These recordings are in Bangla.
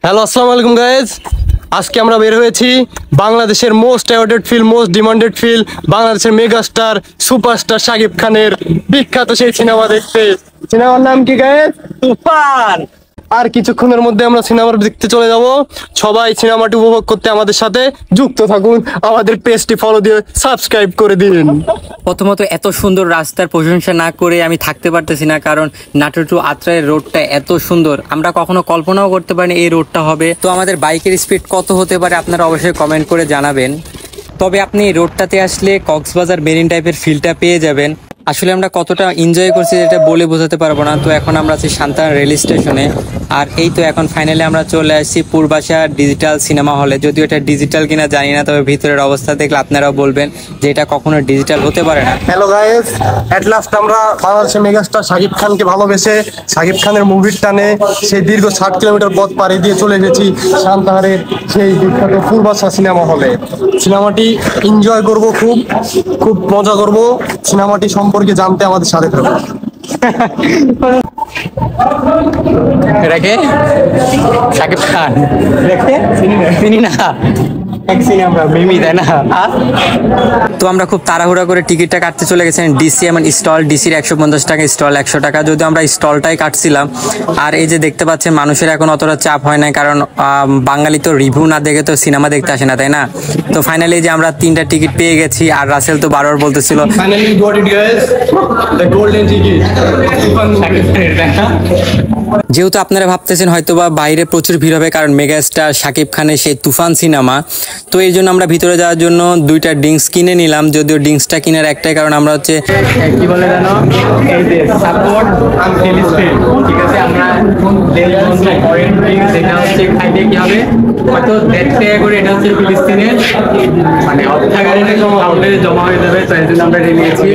হ্যালো, আসসালামু আলাইকুম গাইজ। আজকে আমরা বের হয়েছি বাংলাদেশের most awarded film, most demanded film, বাংলাদেশের মেগাস্টার সুপারস্টার শাকিব খানের বিখ্যাত সেই সিনেমা দেখতে। সিনেমার নাম কি গাইজ? তুফান। আর কিছুক্ষণের মধ্যে আমরা সিনেমার দেখতে চলে যাব। সবাই সিনেমাটি উপভোগ করতে আমাদের সাথে যুক্ত থাকুন। আমাদের পেজটি ফলো দিয়ে সাবস্ক্রাইব করে দিন। প্রথমত এত সুন্দর রাস্তার প্রশংসা না করে আমি থাকতে পারতেছি না, কারণ নাটোর টু আত্রাইয়ের রোডটা এত সুন্দর, আমরা কখনো কল্পনাও করতে পারিনি এই রোডটা হবে। তো আমাদের বাইকের স্পিড কত হতে পারে আপনারা অবশ্যই কমেন্ট করে জানাবেন। তবে আপনি এই রোডটাতে আসলে কক্সবাজার মেরিন টাইপের ফিলটা পেয়ে যাবেন। আসলে আমরা কতটা এনজয় করছি এটা বলে বোঝাতে পারবো না। তো এখন আমরা আছি সান্তাহার রেল স্টেশনে, আর এই তো এখন ফাইনালি আমরা চলে আসছি পূর্বাশা ডিজিটাল সিনেমা হলে। যদিও এটা ডিজিটাল কিনা জানি না, তবে ভিতরের অবস্থা দেখলে আপনারাও বলবেন যে এটা কখনো ডিজিটাল হতে পারে না। হ্যালো গাইস, এট লাস্ট আমরা বাংলাদেশের মেগাস্টার শাকিব খানকে ভালোবেসে শাকিব খানের মুভির টানে সেই দীর্ঘ 60 কিলোমিটার পথ পাড়ি দিয়ে চলে এসেছি সান্তাহারের সেই বিখ্যাত পূর্বাশা সিনেমা হলে। সিনেমাটি এনজয় করব, খুব খুব মজা করব। সিনেমাটি সম্পর্কে জানতে আমাদের সাথে থাকুন। এটাকে শাকিব খান চিনি না, তো আমরা খুব তাড়াহুড়া করে টিকিটটা কাটতে চলে গেছেন ডিসি এমন স্টল। ডিসির 150 টাকা স্টল, 100 টাকা, যদিও আমরা স্টলটাই কাটছিলাম। আর এই যে দেখতে পাচ্ছেন মানুষের এখন অতটা চাপ হয় না, কারণ বাঙালি তো রিভিউ না দেখে তো সিনেমা দেখতে আসে না, তাই না? তো ফাইনালি যে আমরা 3টা টিকিট পেয়ে গেছি, আর রাসেল তো বারবার বলতেছিল যেহেতু আপনারা ভাবতেছেন হয়তোবা বাইরে প্রচুর ভিড় হবে, কারণ মেগাস্টার শাকিব খানের সেই তুফান সিনেমা। তো এই জন্য আমরা ভিতরে যাওয়ার জন্য 2টা ড্রিঙ্কস কিনে নিলাম। যদিও ড্রিঙ্কসটা কেনার একটাই কারণ, আমরা হচ্ছে কি বলে জানো, এই যে সাপোর্ট আম টেলিস্পেন, ঠিক আছে? আমরা অরেঞ্জ ড্রিঙ্কস, এটা হচ্ছে খাইতে কি হবে হয়তো 1.5 টাকা করে, এটা হচ্ছে ফিলিস্তিনের মানে অর্থাগারে জমা হয়ে যাবে, তো এই জন্য আমরা নিয়েছি।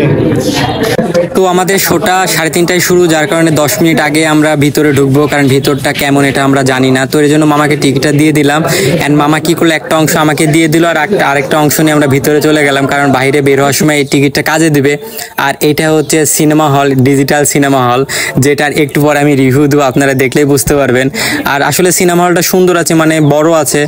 তো আমাদের শোটা 3:30টায় শুরু, যার কারণে 10 মিনিট আগে আমরা ভিতরে ঢুকবো, কারণ ভিতরটা কেমন এটা আমরা জানি না। তো এর জন্য মামাকে টিকিটটা দিয়ে দিলাম, অ্যান্ড মামা কি করলো, একটা অংশ আমাকে দিয়ে দিল, আর আরেকটা অংশ নিয়ে আমরা ভিতরে চলে গেলাম, কারণ বাইরে বের হওয়ার সময় এই টিকিটটা কাজে দিবে। আর এটা হচ্ছে cinema hall, digital cinema hall, যেটার একটু পর আমি রিভিউ দেবো, আপনারা দেখলেই বুঝতে পারবেন। আর আসলে সিনেমা হলটা সুন্দর আছে, মানে বড় আছে,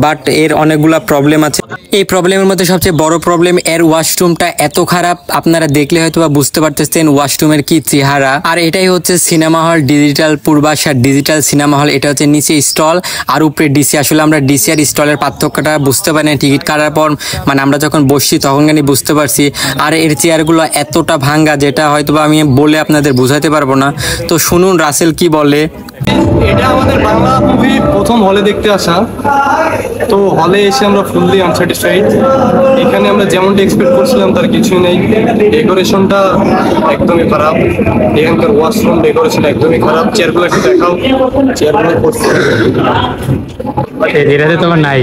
বাট এর অনেকগুলা প্রবলেম আছে। এই প্রবলেমের মধ্যে সবচেয়ে বড় প্রবলেম এর ওয়াশরুমটা এত খারাপ, আপনারা দেখলে হয়তো বা বুঝতে পারতেছেন ওয়াশরুমের কি চেহারা। আর এটাই হচ্ছে সিনেমা হল ডিজিটাল পূর্বাশা ডিজিটাল সিনেমা হল। এটা হচ্ছে নিচে স্টল আর উপরে ডিসি। আসলে আমরা ডিসি আর স্টলের পার্থক্যটা বুঝতে পারি না টিকিট কাটার পর, মানে আমরা যখন বসছি তখন বুঝতে পারছি। আর এর চেয়ারগুলো এতটা ভাঙ্গা, যেটা হয়তো বা আমি বলে আপনাদের বুঝাতে পারবো না। তো শুনুন রাসেল কি বলে। এটা আমাদের বাংলা মুভি প্রথম হলে দেখতে আসা, তো হলে এসে আমরা ফুললি আনস্যাটিসফাইড। এখানে আমরা যেমনটা এক্সপেক্ট করছিলাম তার কিছুই নেই। ডেকোরেশনটা একদমই খারাপ, এখানকার ওয়াশরুম ডেকোরেশন একদমই খারাপ। চেয়ারগুলো একটু দেখাও, চেয়ারগুলো এটাতে তোমার নাই।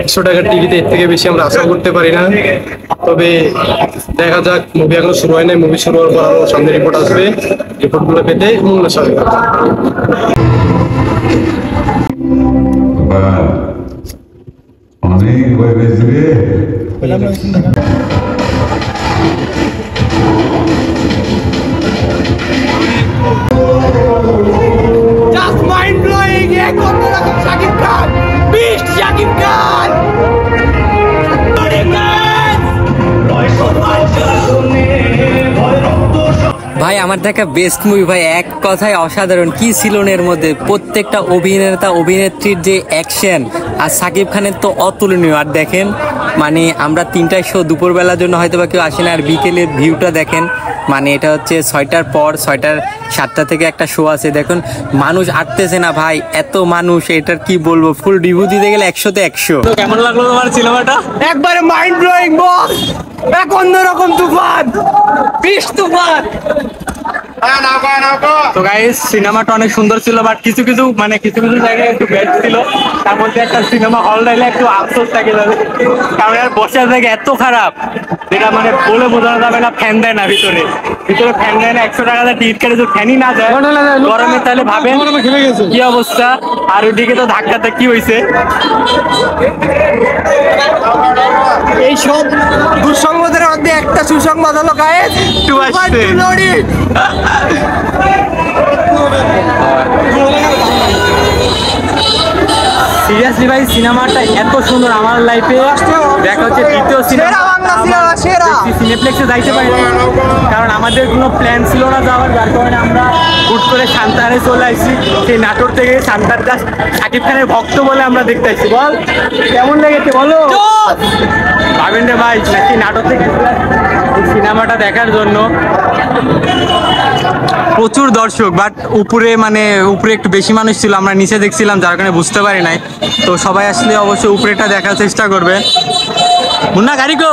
100 টাকার টিকিটে এর থেকে বেশি আমরা আশা করতে পারি না। তবে দেখা যাক, মুভি এখনো শুরু হয় নাই। মুভি শুরু হওয়ার পর আরো সামনে রিপোর্ট আসবে, রিপোর্টগুলো পেতে মূল্য সাথে অনেক ভয় পেয়েছি রে। Just mind blowing! এক অন্যরকম শাকিব খান, বিস্ট শাকিব খান। ভাই আমার দেখা বেস্ট মুভি ভাই, এক কথায় অসাধারণ। কি ছিল এর মধ্যে, প্রত্যেকটা অভিনেতা অভিনেত্রীর যে অ্যাকশন, আর শাকিব খানের তো অতুলনীয়। আর দেখেন মানে আমরা 3টায় শো, দুপুরবেলার জন্য হয়তো বা কেউ আসে না। আর বিকেলে ভিউটা দেখেন, মানে এটা হচ্ছে 6টার পর, 7টা থেকে একটা শো আছে। দেখুন মানুষ আটতেছে না ভাই, এত মানুষ, এটার কি বলবো, ফুল রিভিউ দিতে গেলে 100তে 100। তো কেমন লাগলো তোমার সিনেমাটা? একবারে মাইন্ড ব্লোয়িং বস, এক অন্যরকম তুফান, বিস্ট তুফান। তো গাইস সিনেমাটা অনেক সুন্দর ছিল, বাট কিছু কিছু জায়গায় একটু ব্যাড ছিল। তার মধ্যে একটা সিনেমা হল দিলে একটু আফসোস থাকে, কারণ আর বসার জায়গা এত খারাপ, যেটা মানে বলে বোঝানো যাবে না। ফ্যান দেয় না ভিতরে ফ্যান দেয় না। 100 টাকা টিকিট কেটে যদি ফ্যানই না যায় গরমে, তাহলে ভাবেন কি অবস্থা। আর ওইদিকে তো ধাক্কাতে কি হয়েছে। এই সব দুঃসংবাদের মধ্যে একটা সুসংবাদ হলো গাইস, তুফান 2 লোডিং। সিরিয়াসলি ভাই সিনেমাটা এত সুন্দর, আমার লাইফে দেখা হচ্ছে দ্বিতীয় সেরা বাংলা সিনেমা, সেরা। সিনেপ্লেক্সে যাইতে পারি না, কারণ আমাদের কোনো প্ল্যান ছিল না যাওয়ার, যার কারণে আমরা হুট করে সান্তাহারে চলে আসছি। সেই নাটোর থেকে সান্তাহার জাস্ট শাকিব খানের ভক্ত বলে আমরা দেখতে আসছি। বল কেমন লেগেছে বলো ভাবেন রে ভাই, নাকি নাটোর থেকে এই সিনেমাটা দেখার জন্য। প্রচুর দর্শক, বাট উপরে মানে উপরে একটু বেশি মানুষ ছিল, আমরা নিচে দেখছিলাম যার কারণে বুঝতে পারি নাই। তো সবাই আসলে অবশ্যই উপরেটা দেখার চেষ্টা করবে। মুন্না গাড়ি গো।